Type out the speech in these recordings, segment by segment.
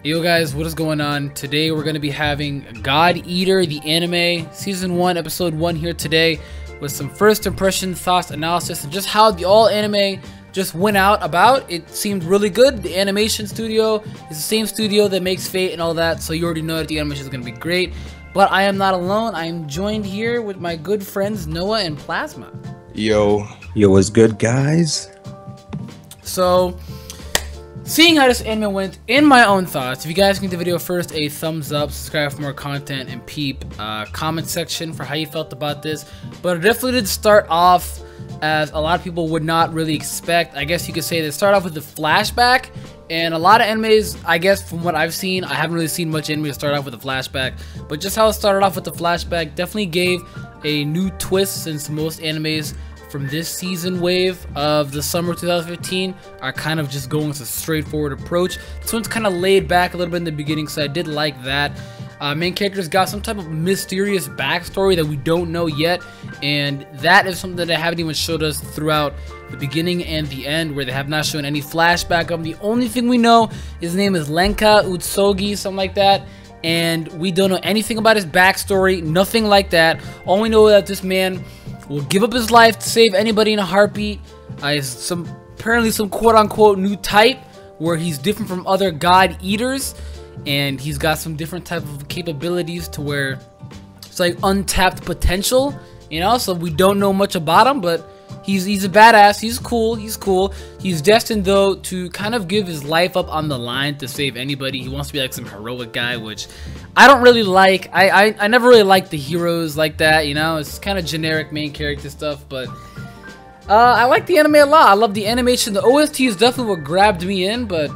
Yo guys, what is going on? Today we're going to be having God Eater, the anime, Season 1, Episode 1 here today with some first impression, thoughts, analysis, and just how the all anime just went out about. It seemed really good. The animation studio is the same studio that makes Fate and all that, so you already know that the animation is going to be great. But I am not alone. I am joined here with my good friends Noah and Plasma. Yo, what's good, guys? So, seeing how this anime went, in my own thoughts, if you guys can give the video first a thumbs up, subscribe for more content, and peep comment section for how you felt about this. But it definitely did start off as a lot of people would not really expect. I guess you could say they start off with the flashback, and a lot of animes, I guess from what I've seen, I haven't really seen much anime start off with a flashback, but just how it started off with the flashback definitely gave a new twist, since most animes from this season wave of the summer 2015 are kind of just going with a straightforward approach. This one's kind of laid back a little bit in the beginning, so I did like that. Main characters got some type of mysterious backstory that we don't know yet, and that is something that they haven't even showed us throughout the beginning and the end, where they have not shown any flashback of. The only thing we know, his name is Lenka Utsugi, something like that, and we don't know anything about his backstory, nothing like that. All we know is that this man will give up his life to save anybody in a heartbeat. Apparently some quote-unquote new type where he's different from other God Eaters, and he's got some different type of capabilities to where it's like untapped potential, you know. So we don't know much about him, but he's a badass. He's cool. He's destined though to kind of give his life up on the line to save anybody. He wants to be like some heroic guy, which I don't really like. I never really liked the heroes like that, you know. It's kind of generic main character stuff, but I like the anime a lot. I love the animation. The OST is definitely what grabbed me in, but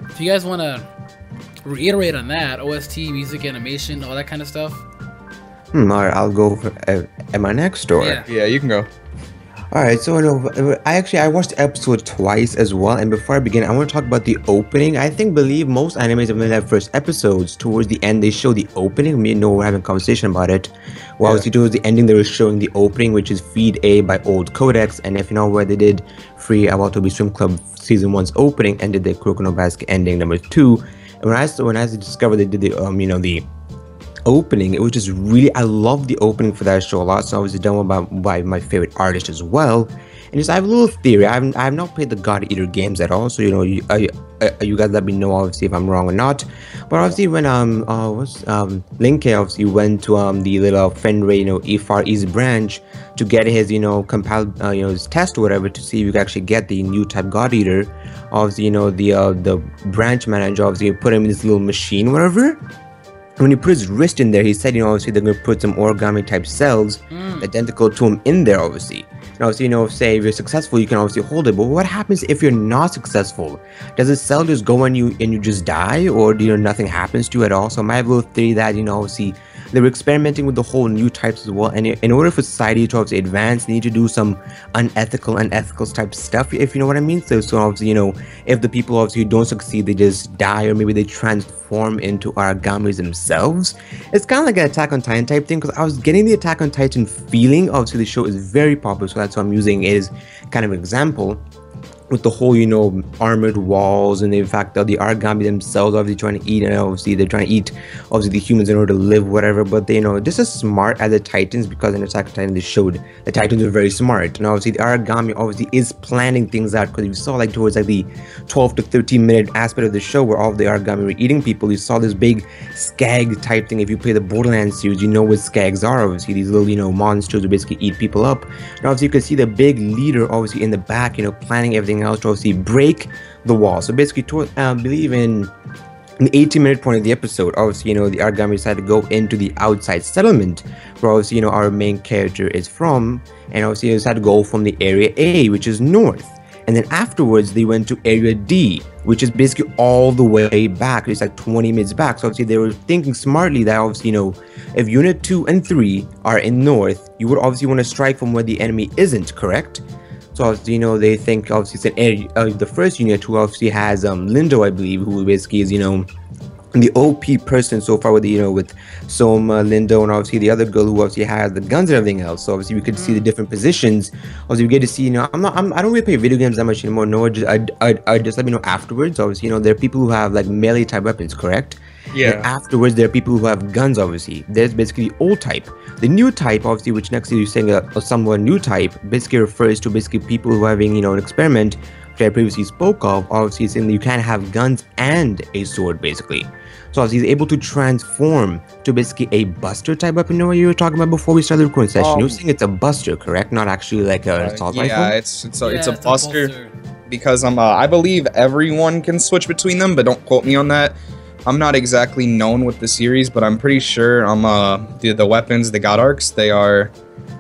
if you guys want to reiterate on that, OST, music, animation, all that kind of stuff. Alright, I'll go for, at my next story. Yeah, you can go. Alright, so I watched the episode twice as well, and before I begin, I want to talk about the opening. Believe most animes, when they have first episodes, towards the end they show the opening. Me and Noah were having a conversation about it. Well, obviously towards the ending they were showing the opening, which is Feed A by Old Codex, and if you know where they did Free Awatobi Swim Club Season 1's opening, and did the Kuroko no Basket ending number 2. And when I discovered they did the the opening, it was just really, I love the opening for that show a lot. So obviously done by my favorite artist as well. And just I have a little theory. I have not played the God Eater games at all, so you know, you guys let me know obviously if I'm wrong or not. But obviously when Linke obviously went to the little Fenray Far East branch to get his compiled his test or whatever, to see if you can actually get the new type God Eater. Obviously the branch manager obviously put him in this little machine whatever. When he put his wrist in there, he said, obviously they're going to put some origami type cells identical to him in there, obviously. And obviously, say if you're successful, you can obviously hold it. But what happens if you're not successful? Does the cell just go on you and you just die? Or nothing happens to you at all? So my little theory that, obviously, they were experimenting with the whole new types as well. And in order for society to obviously advance, they need to do some unethical type stuff, if you know what I mean. So obviously, if the people obviously who don't succeed, they just die, or maybe they transform into origamis themselves. It's kind of like an Attack on Titan type thing, because I was getting the Attack on Titan feeling. Obviously, the show is very popular, so that's what I'm using it as kind of an example. With the whole, armored walls, and in fact, the origami themselves obviously trying to eat, and obviously they're trying to eat, obviously, the humans in order to live, whatever. But they, just as smart as the Titans, because in Attack on Titan they showed the Titans are very smart, and obviously the origami obviously is planning things out, because you saw like towards like the 12 to 13 minute aspect of the show where all of the origami were eating people. You saw this big skag type thing. If you play the Borderlands series, you know what skags are. Obviously, these little monsters who basically eat people up. And obviously, you can see the big leader obviously in the back, planning everything else to obviously break the wall. So basically, I believe in the 18-minute point of the episode, obviously, the origami decided to go into the outside settlement where obviously, our main character is from, and obviously they decided to go from the area A, which is north. And then afterwards, they went to area D, which is basically all the way back. It's like 20 minutes back. So obviously they were thinking smartly that obviously, if unit 2 and 3 are in north, you would obviously want to strike from where the enemy isn't, correct? So obviously, they think obviously it's an area, the first unit, who obviously has Lindo, I believe, who basically is, the OP person so far with the, with Soma, Lindo, and obviously the other girl who obviously has the guns and everything else. So obviously we could see the different positions. Obviously we get to see, I don't really play video games that much anymore. No, I just let me know afterwards. Obviously, there are people who have like melee type weapons, correct? Yeah. And afterwards, there are people who have guns. Obviously, there's basically the old type. The new type, obviously, which next to you saying a somewhat new type, basically refers to basically people who are having, an experiment, which I previously spoke of. Obviously, it's saying that you can have guns and a sword, basically. So obviously, he's able to transform to basically a buster type weapon. You know what you were talking about before we started the recording session? You were saying it's a buster, correct? Not actually like an assault rifle. Yeah, it's a buster. Because I believe everyone can switch between them, but don't quote me on that. I'm not exactly known with the series, but I'm pretty sure the weapons, the God Arcs, they are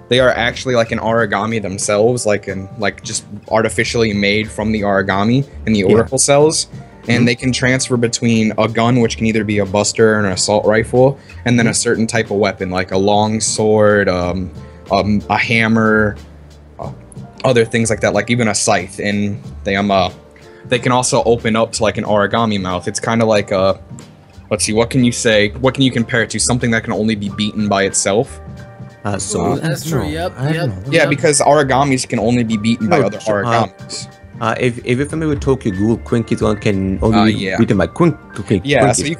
actually like an origami themselves, like just artificially made from the origami in the Oracle cells, and they can transfer between a gun, which can either be a buster or an assault rifle, and then a certain type of weapon, like a long sword, a hammer, other things like that, like even a scythe, and they can also open up to like an origami mouth. It's kind of like let's see, what can you compare it to? Something that can only be beaten by itself. That's true. Yep. Because origamis can only be beaten by other origamis. If you're familiar with Tokyo Ghoul, Quinky's one can only be beaten by Quinky. Yeah, so you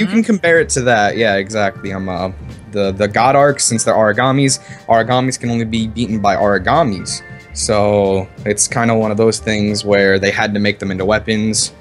can compare it to that. Yeah, exactly. The God Arcs, since they're origamis can only be beaten by origamis. So it's kind of one of those things where they had to make them into weapons.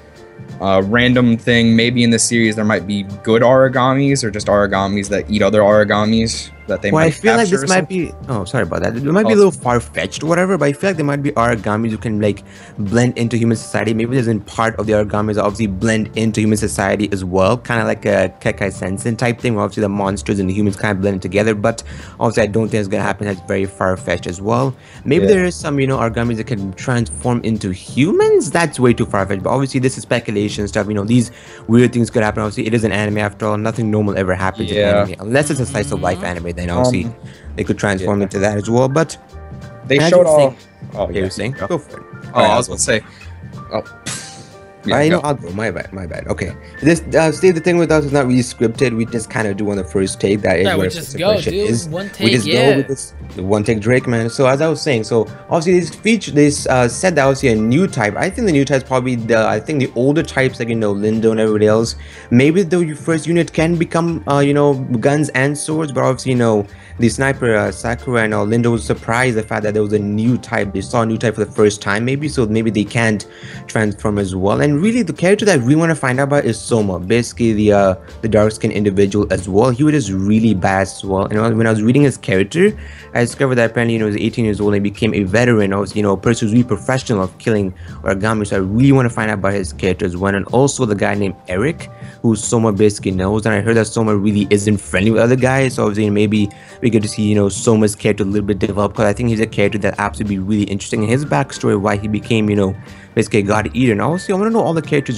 Random thing, maybe in the series there might be good origamis or just origamis that eat other origamis that they might I feel like this might be, sorry about that, it might be a little far-fetched or whatever, but I feel like there might be origamis who can like blend into human society. Maybe there's in part of the origamis that obviously blend into human society as well, kind of like a Kekai Sensen type thing where obviously the monsters and the humans kind of blend together, but obviously I don't think it's gonna happen. That's very far-fetched as well. Maybe there is some origamis that can transform into humans. That's way too far-fetched, but obviously this is speculation stuff. These weird things could happen. Obviously it is an anime after all. Nothing normal ever happens in anime unless it's a slice of life anime. Then obviously they could transform into that as well. But they showed off. You were saying? Go for it. I was going to say. I'll go. My bad. Okay. This see, the thing with us is not really scripted. We just kind of do on the first take. That is we where just go, dude. One take. We just go with this one take Drake, man. So as I was saying, so obviously this said that obviously a new type. I think the new type is probably the older types, like Lindo and everybody else. Maybe the first unit can become guns and swords, but obviously the sniper Sakura and Lindo was surprised the fact that there was a new type. They saw a new type for the first time, maybe, so maybe they can't transform as well. And really, the character that we want to find out about is Soma, basically the dark skinned individual as well. He was just really badass as well. And when I was reading his character, I discovered that apparently he was 18 years old and he became a veteran. Also, a person who's really professional of killing origami. So I really want to find out about his character as well. And also the guy named Eric, who Soma basically knows. And I heard that Soma really isn't friendly with other guys. So obviously maybe we get to see Soma's character a little bit developed, because I think he's a character that absolutely be really interesting. And his backstory, why he became basically a god eater. And also I want to know all the characters,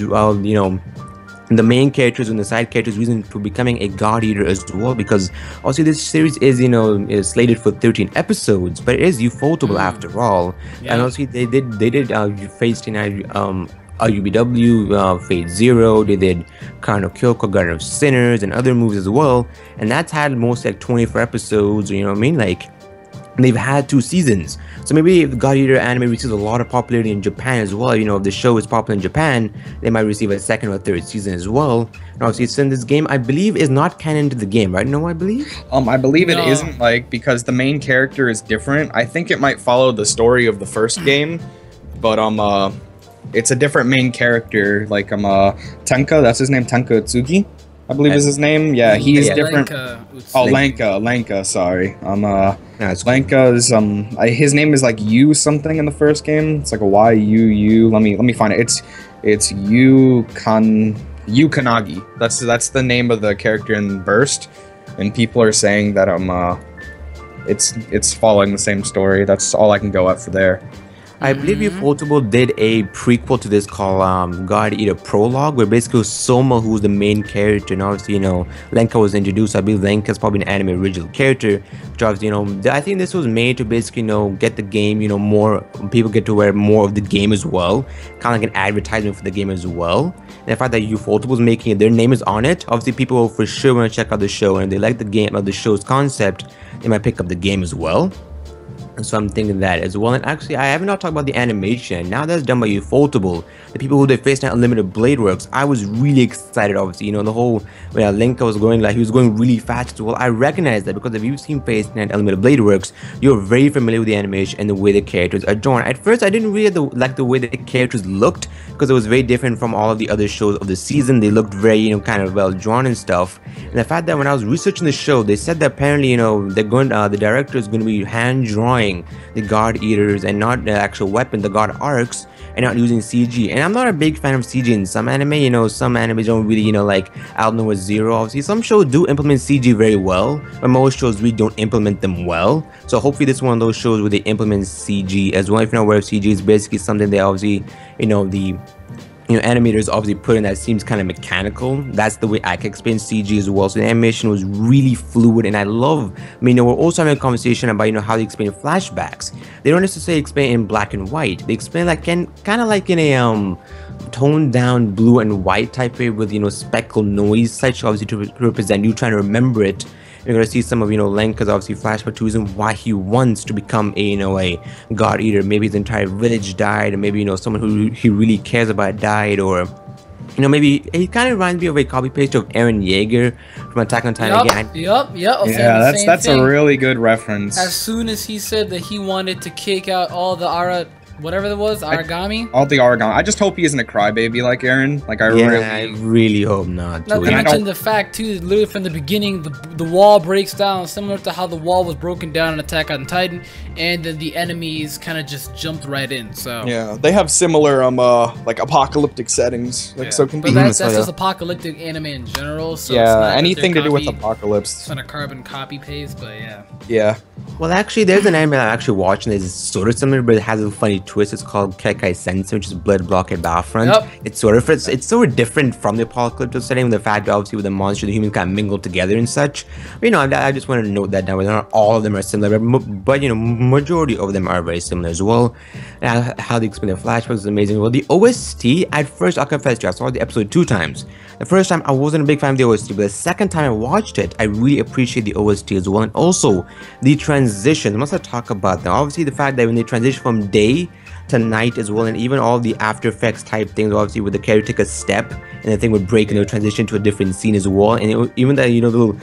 the main characters and the side characters' reason for becoming a god eater as well, because also this series is is slated for 13 episodes, but it is ufotable after all. And also they did Phase 10 UBW, Fate Zero, they did Kano Kyoko, Garden of Sinners, and other movies as well, and that's had mostly like 24 episodes, like they've had 2 seasons. So maybe if the God Eater anime receives a lot of popularity in Japan as well, if the show is popular in Japan, they might receive a 2nd or 3rd season as well. And obviously, since this game, I believe, is not canon to the game, right? No, I believe? I believe it isn't, because the main character is different. I think it might follow the story of the first game, but, it's a different main character, like, Tenka, that's his name, Tenka Utsugi, I believe is his name. Yeah, he's different. Lanka, sorry. Lanka's his name is like Yu something in the first game. It's like a Y-U-U. Let me find it. It's Yu Kanagi. That's the name of the character in Burst, and people are saying that it's following the same story. That's all I can go at for there. I believe Ufotable did a prequel to this called God Eater Prologue, where basically Soma, who's the main character, and obviously, Lenka was introduced. I believe Lenka's probably an anime original character, which obviously, I think this was made to basically, get the game, more people get to wear more of the game as well, kind of like an advertisement for the game as well. And the fact that Ufotable was making it, their name is on it, obviously people will for sure want to check out the show, and if they like the game or the show's concept, they might pick up the game as well. So I'm thinking that as well. And actually, I haven't talked about the animation. Now that's done by Ufotable, the people who did Face Night Unlimited Blade Works. I was really excited, obviously. The whole when Lenka was going, like, he was going really fast as well. I recognize that because if you've seen Face Night Unlimited Blade Works, you're very familiar with the animation and the way the characters are drawn. At first, I didn't really like the way the characters looked, because it was very different from all of the other shows of the season. They looked very, kind of well drawn and stuff. And the fact that when I was researching the show, they said that apparently, they're going, the director is going to be hand drawing the God Eaters and not the actual weapon, the God Arcs, and not using CG. And I'm not a big fan of CG in some anime. Some animes don't really, like Out Noah Zero. Obviously, some shows do implement CG very well, but most shows really don't implement them well. So hopefully this is one of those shows where they implement CG as well. If you're not aware of CG, is basically something they obviously, the animators obviously put in that seems kind of mechanical. That's the way I can explain CG as well. So the animation was really fluid, and I love, we're also having a conversation about, how they explain flashbacks. They don't necessarily explain in black and white. They explain like kind of like in a toned down blue and white type way with, speckle noise, such obviously to represent you trying to remember it. You're gonna see some of Lenka's obviously flashback to reason why he wants to become a God Eater. Maybe his entire village died, or maybe someone who he really cares about died, or maybe he kind of reminds me of a copy paste of Eren Yeager from Attack on Titan again. Yep. Yeah, that's a really good reference. As soon as he said that he wanted to kick out all the whatever it was, origami. All the origami. I just hope he isn't a crybaby like Eren. Like I really hope not. Not to mention the fact too, literally from the beginning, the wall breaks down, similar to how the wall was broken down in Attack on Titan, and then the enemies kind of just jumped right in. So yeah, they have similar like apocalyptic settings. Like so but that's just apocalyptic anime in general. So yeah, it's not anything to do with apocalypse. It's not a carbon copy paste, but yeah. Yeah. Well, actually, there's an anime I'm actually watching that is sort of similar, but it has a funny twist. It's called Kekai Sensei, which is Blood Blockade Battlefront. Yep. It's sort of different from the apocalyptic setting, with the fact that obviously with the monster, the humans kind of mingle together and such. But, I just wanted to note that down. Not all of them are similar, but majority of them are very similar as well. And how they explain the flashbacks is amazing. Well, the OST, at first, I'll confess to you, I saw the episode 2 times. The first time, I wasn't a big fan of the OST, but the second time I watched it, I really appreciate the OST as well. And also, the transition. I must talk about that. Obviously, the fact that when they transition from day to night as well, and even all the After Effects type things, obviously with the character take a step and the thing would break and they'll transition to a different scene as well, and even that the little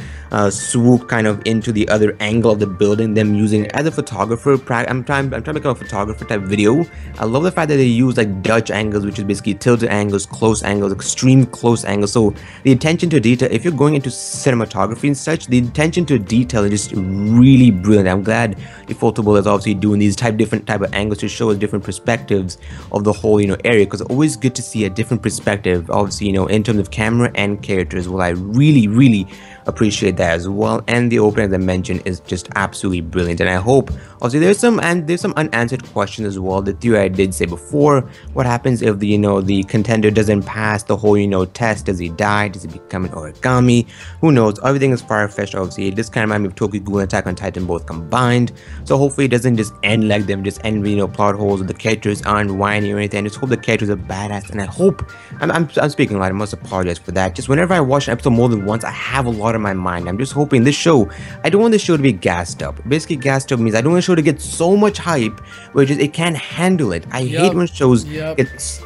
swoop kind of into the other angle of the building, them using as a photographer. I'm trying to become a photographer type video. I love the fact that they use like Dutch angles, which is basically tilted angles, close angles, extreme close angles. So the attention to detail, if you're going into cinematography and such, the attention to detail is just really brilliant. I'm glad Ufotable is obviously doing these different type of angles to show us different perspectives of the whole area, because it's always good to see a different perspective, obviously in terms of camera and characters. Well, I really appreciate that as well. And the opening, as I mentioned, is just absolutely brilliant. And I hope, obviously, there's some unanswered questions as well. The theory I did say before: what happens if the contender doesn't pass the whole test? Does he die? Does he become an origami? Who knows? Everything is far-fetched. Obviously, this kind of reminds me of Tokyo Ghoul and Attack on Titan both combined. So hopefully it doesn't just end like them, just end plot holes, or the characters aren't whiny or anything. I just hope the characters are badass, and I hope I'm speaking a lot. I must apologize for that. Just whenever I watch an episode more than once, I have a lot in my mind. I'm just hoping this show, I don't want this show to be gassed up. Basically, gassed up means I don't want the show to get so much hype where it can't handle it. I hate when shows get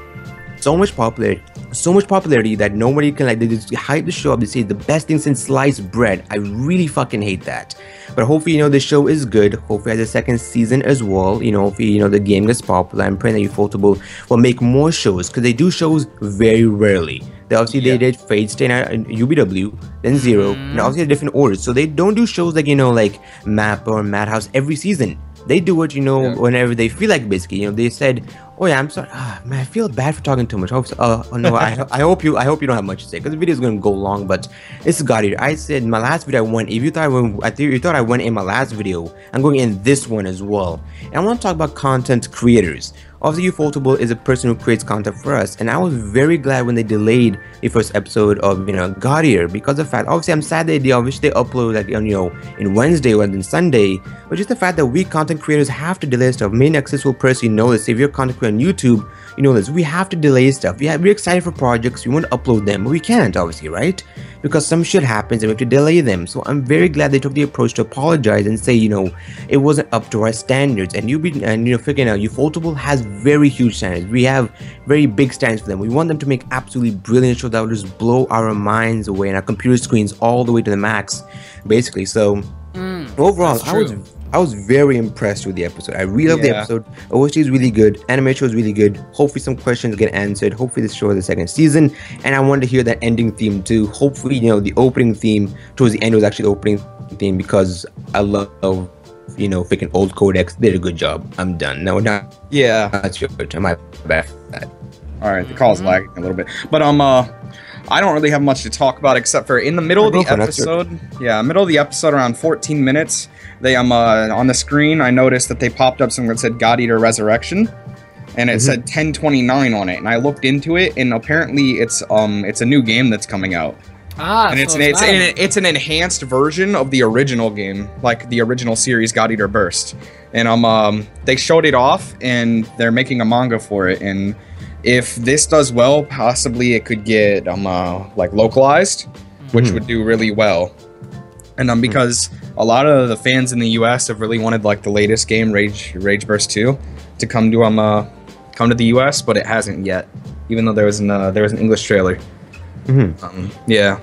so much popularity that nobody can, like, they just hype the show up. They say the best thing since sliced bread. I really fucking hate that. But hopefully, the show is good. Hopefully it has a second season as well. Hopefully, the game gets popular. I'm praying that Ufotable will make more shows, because they do shows very rarely. They did Fate Stay and UBW, then Zero, and obviously different orders. So they don't do shows like, like Mappa or Madhouse every season. They do it, whenever they feel like, basically. They said Oh yeah, I'm sorry. Man, I feel bad for talking too much. No, I hope you don't have much to say because the video is gonna go long. But it's God Eater. I said in my last video I went. If you thought you thought I went in my last video, I'm going in this one as well. And I want to talk about content creators. Obviously, Ufotable is a person who creates content for us, and I was very glad when they delayed the first episode of God Eater because of the fact. Obviously, I'm sad they wish they upload like in Wednesday or then Sunday, but just the fact that we content creators have to delay stuff. AkumaNexus will personally know this. If you're a content creator on YouTube, you know this. We have to delay stuff. Yeah, we're excited for projects. We want to upload them, but we can't, obviously, right? Because some shit happens and we have to delay them. So I'm very glad they took the approach to apologize and say, it wasn't up to our standards. And figuring out Ufotable has very huge standards. We have very big standards for them. We want them to make absolutely brilliant shows that will just blow our minds away and our computer screens all the way to the max, basically. So overall, I was very impressed with the episode. I really loved the episode. OST is really good. Animation was really good. Hopefully some questions get answered. Hopefully this show has a second season. And I wanted to hear that ending theme too. Hopefully, the opening theme towards the end was actually the opening theme because I love, freaking old Codex. They did a good job. I'm done. No, not. Yeah. That's your turn. My bad for that. All right, the call's lagging a little bit. But I don't really have much to talk about except for in the middle of the episode. Yeah, middle of the episode, around 14 minutes. They on the screen, I noticed that they popped up something that said God Eater Resurrection, and it said 1029 on it. And I looked into it, and apparently it's a new game that's coming out. And it's an enhanced version of the original game, like the original series God Eater Burst. And they showed it off, and they're making a manga for it. And if this does well, possibly it could get like localized, which would do really well. And because a lot of the fans in the US have really wanted like the latest game, Rage Burst 2, to come to the US, but it hasn't yet, even though there was an English trailer. Yeah.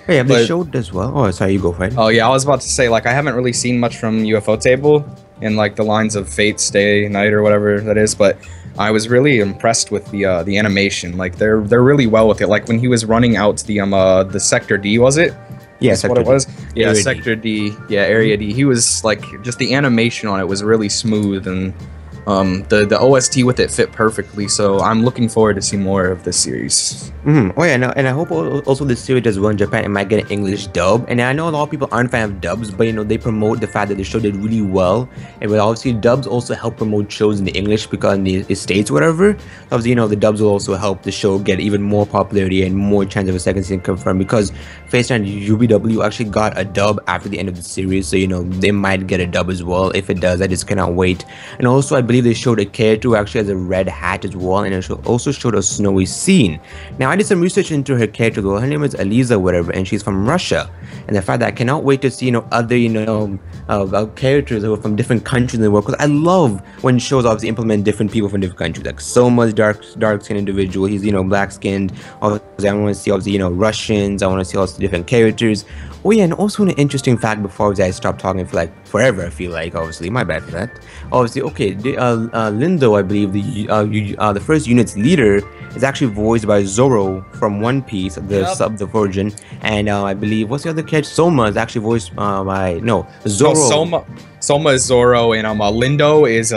Oh, yeah, they showed as well. Oh, sorry, you go for it. Oh yeah, I was about to say, like, I haven't really seen much from Ufotable in like the lines of Fate Stay Night or whatever that is, but I was really impressed with the animation. Like they're really well with it. Like when he was running out to the Sector D, was it? Yeah, that's what it was. Yeah, Area Sector D. Yeah, Area D. He was like, just the animation on it was really smooth, and the OST with it fit perfectly. So I'm looking forward to see more of this series. Oh yeah, no, and I hope also this series does well in Japan. It might get an English dub. And I know a lot of people aren't fan of dubs, but they promote the fact that the show did really well. And obviously dubs also help promote shows in the English because in the States, whatever. Obviously, the dubs will also help the show get even more popularity and more chance of a second season confirmed. Because Face and UBW actually got a dub after the end of the series, so they might get a dub as well. If it does, I just cannot wait. And also, I believe they showed a character who actually has a red hat as well, and it also showed a snowy scene. Now, I did some research into her character. Her name is Eliza, whatever, and she's from Russia. And the fact that I cannot wait to see other characters who are from different countries in the world, because I love when shows obviously implement different people from different countries. Like Soma's dark-skinned individual. He's black-skinned. Obviously, I want to see obviously Russians. I want to see all the different characters. Oh yeah, and also an interesting fact before I stop talking for like forever, I feel like, obviously, my bad for that. Obviously, okay, Lindo, I believe, the first unit's leader is actually voiced by Zoro from One Piece, the version, and I believe, what's the other character? Soma is actually voiced by, Zoro. No, Soma is Zoro, and Lindo is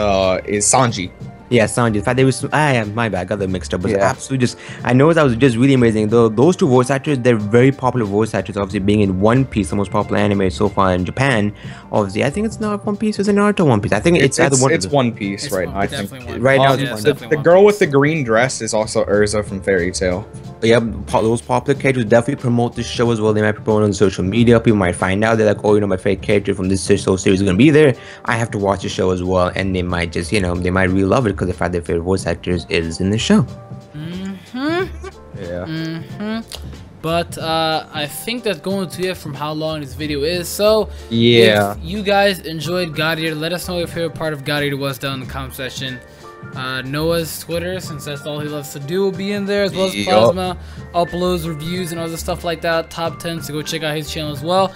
Sanji. Yeah, Sanji. The fact they was, my bad, got them mixed up. But absolutely I know that was just really amazing. Those two voice actors, they're very popular voice actors. Obviously, being in One Piece, the most popular anime so far in Japan. Obviously, I think it's not One Piece. It's Naruto One Piece. I think it's either one. It's One Piece right now. I think right now. The girl with the green dress is also Urza from Fairy Tail. Yeah, those popular characters definitely promote this show as well. They might promote on social media. People might find out they're like, oh, my favorite character from this show series is gonna be there. I have to watch the show as well, and they might just, they might really love it because the fact their favorite voice actors is in the show. Yeah. But I think that's going to it from how long this video is. So yeah, if you guys enjoyed God Eater, let us know what your favorite part of God Eater was down in the comment section. Noah's Twitter, since that's all he loves to do, will be in there, as well as Plasma uploads, reviews, and other stuff like that. Top 10, so go check out his channel as well.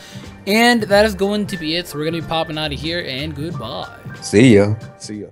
And that is going to be it. So we're going to be popping out of here, and goodbye. See ya. See ya.